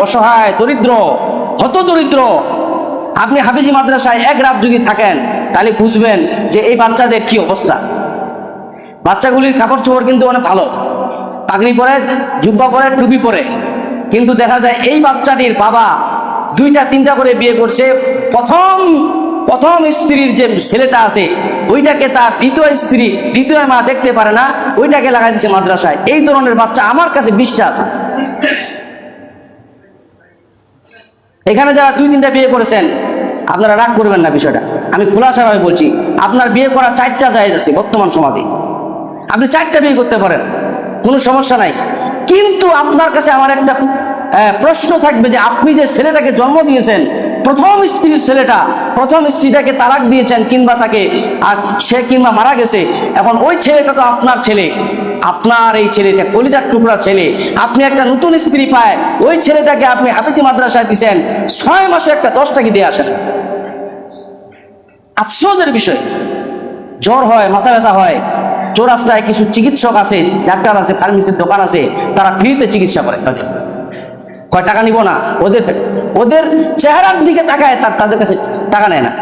অসহায়, দরিদ্র, হত দরিদ্র। আপনি হাফিজি মাদ্রাসায় এক রাত যদি থাকেন তাহলে বুঝবেন যে এই বাচ্চাদের কি অবস্থা। বাচ্চাগুলির কাপড় চোপড় কিন্তু অনেক ভালো, পাগড়ি পরে, জুব্বা পরে, টুপি পরে, কিন্তু দেখা যায় এই বাচ্চাটির বাবা 2টা 3টা করে বিয়ে করছে। প্রথম স্ত্রীর যে ছেলেটা আছে ওইটাকে তার দ্বিতীয় মা দেখতে পারে না, ওইটাকে লাগাই দিচ্ছে মাদ্রাসায়। এই ধরনের বাচ্চা আমার কাছে 20টা আছে। এখানে যারা 2-3টা বিয়ে করেছেন আপনারা রাগ করবেন না, বিষয়টা আমি খোলাসাভাবে বলছি। আপনার বিয়ে করা 4টা জায়েজ আছে বর্তমান সমাজে, আপনি 4টা বিয়ে করতে পারেন, কোনো সমস্যা নাই। কিন্তু আপনার কাছে আমার একটা প্রশ্ন থাকবে যে আপনি যে ছেলেটাকে জন্ম দিয়েছেন, প্রথম স্ত্রীটাকে তালাক দিয়েছেন, কিংবা তাকে আর সে কিংবা মারা গেছে, এখন ওই ছেলেটা তো আপনার ছেলে, আপনার এই ছেলেটা কলিজার টুকরা ছেলে। আপনি একটা নতুন স্ত্রী পায়, ওই ছেলেটাকে আপনি হাফিজি মাদ্রাসায় দিয়েছেন, 6 মাসে একটা 10টাকে দিয়ে আসেন। আফসোসের বিষয়, জ্বর হয়, মাথা ব্যথা হয়, চৌরাস্তায় কিছু চিকিৎসক আছে, ডাক্তার আছে, ফার্মেসির দোকান আছে, তারা ফ্রিতে চিকিৎসা করে। কয় টাকা নিব না, ওদের চেহারার দিকে তাকায়, তাদের কাছে টাকা নেয় না।